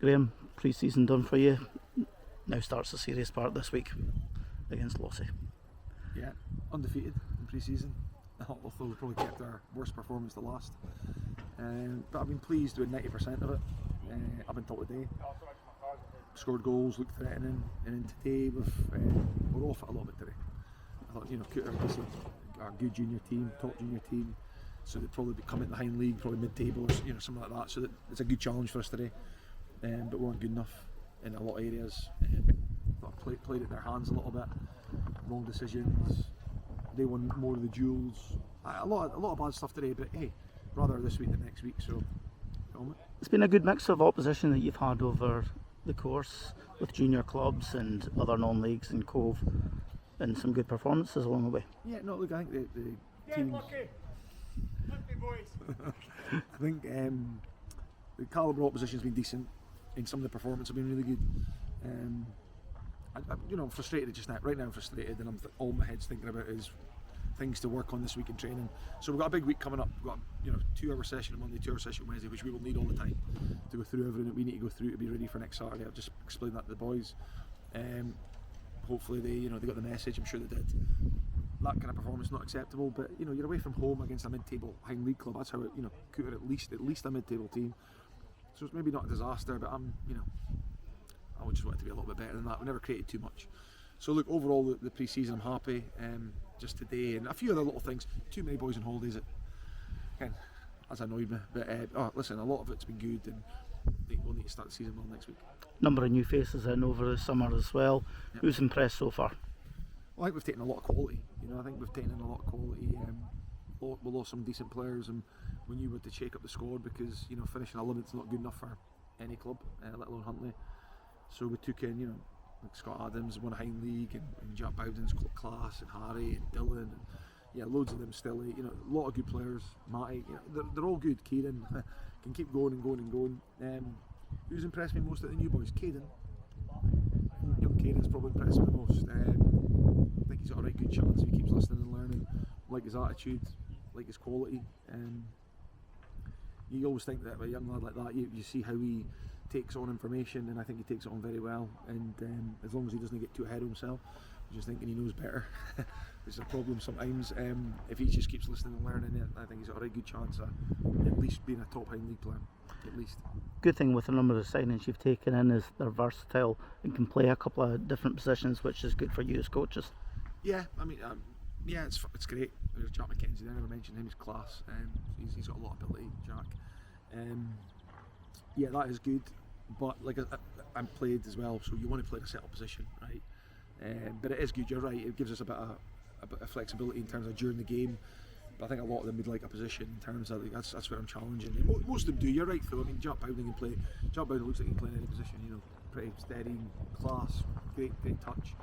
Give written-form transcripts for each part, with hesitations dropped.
Graeme, pre-season done for you. Now starts the serious part this week against Lossy. Yeah, undefeated in pre-season. Although we probably kept our worst performance to last. But I've been pleased with 90% of it up until today. Scored goals, looked threatening, and then today we're off it a little bit today. I thought, Cooter are a good junior team, top junior team, so they'd probably come in the Hind League, probably mid-table or something like that. So that it's a good challenge for us today, but we weren't good enough in a lot of areas. Thought I played it in their hands a little bit. Wrong decisions. They won more of the duels. A lot of bad stuff today, but hey, rather this week than next week. So, it's been a good mix of opposition that you've had over the course with junior clubs and other non-leagues and Cove, and some good performances along the way. Yeah, no, look, I think the teams. I think the calibre of opposition's been decent, and some of the performances have been really good. I'm frustrated just now. Right now I'm frustrated, and all my head's thinking about is things to work on this week in training. So we've got a big week coming up. We've got 2-hour session on Monday, 2-hour session on Wednesday, which we will need all the time to go through everything that we need to go through to be ready for next Saturday. I've just explained that to the boys. Hopefully they got the message. I'm sure they did. That kind of performance is not acceptable, but you're away from home against a mid-table Hind League club. That's how it, Cooter at least a mid-table team. So it's maybe not a disaster, but I would just want it to be a little bit better than that. We never created too much. So look, overall the pre-season I'm happy. Just today and a few other little things. Too many boys on holidays. That's annoyed me. But listen, a lot of it's been good, and I think we'll need to start the season well next week. Number of new faces in over the summer as well. Yep. Who's impressed so far? Well, I think we've taken a lot of quality. I think we've taken in a lot of quality. We lost some decent players, and we knew we had to shake up the squad because finishing 11th is not good enough for any club, let alone Huntly. So we took in like Scott Adams won a Hind League, and Jack Bowden's class, and Harry and Dylan, and loads of them still. A lot of good players. Matty, they're all good. Kieran can keep going and going and going. Who's impressed me most at the new boys? Caden. Young Caden's probably impressed me the most. I think he's got a right good chance if he keeps listening and learning. Like his attitude, like his quality. You always think that with a young lad like that, you see how he takes on information, and I think he takes it on very well. And as long as he doesn't get too ahead of himself, just thinking he knows better, which is a problem sometimes. If he just keeps listening and learning it, I think he's got a very good chance of at least being a top Hind League player. At least. Good thing with the number of signings you've taken in is they're versatile and can play a couple of different positions, which is good for you as coaches. Yeah, I mean, it's great. There's Jack McKenzie there. I never mentioned him. He's class. He's got a lot of ability, Jack. Yeah, that is good. But like I'm played as well, so you want to play in a settled position, right? But it is good. You're right. It gives us a bit of flexibility in terms of during the game. But I think a lot of them would like a position in terms of that's where I'm challenging. And most of them do. You're right, though. I mean, Jack Bowden can play. Jack Bowden looks like he can play in any position. Pretty steady, class, great touch.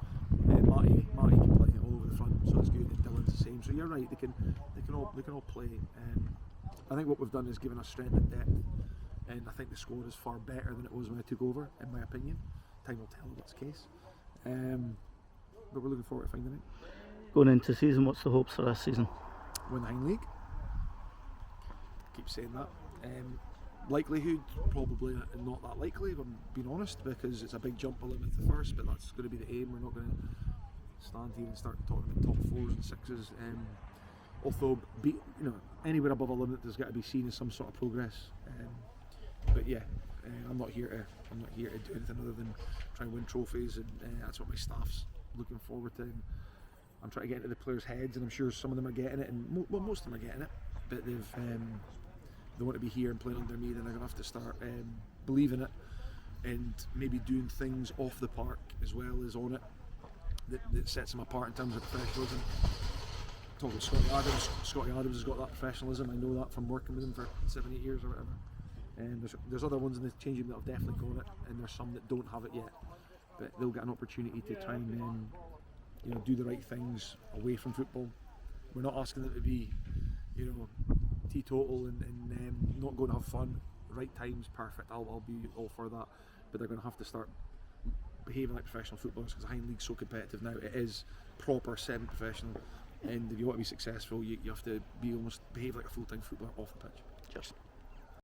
Matty can play all over the front, so that's good. And Dylan's the same. So you're right. They can all play. I think what we've done is given us strength and depth. And I think the squad is far better than it was when I took over, in my opinion. Time will tell what's the case. But we're looking forward to finding it. Going into season, what's the hopes for this season? Win the Hind League. Keep saying that. Likelihood, probably not that likely, if I'm being honest, because it's a big jump 11th to first, but that's going to be the aim. We're not going to stand here and start talking about top 4s and 6s. Although, anywhere above 11th has got to be seen as some sort of progress. But yeah, I'm not here to do anything other than try and win trophies, and that's what my staff's looking forward to. And I'm trying to get into the players' heads, and I'm sure some of them are getting it, and most of them are getting it. But they want to be here and playing under me. Then they're going to have to start believing it, and maybe doing things off the park as well as on it that sets them apart in terms of professionalism. Talking about Scotty Adams. Scotty Adams has got that professionalism. I know that from working with him for 7-8 years or whatever. And there's other ones in the change room that have definitely got it, and there's some that don't have it yet. But they'll get an opportunity to try and do the right things away from football. We're not asking them to be, teetotal and not going to have fun. Right times, perfect. I'll be all for that. But they're going to have to start behaving like professional footballers, because the Hind League's so competitive now. It is proper semi-professional, and if you want to be successful, you have to be behave like a full-time footballer off the pitch. Cheers.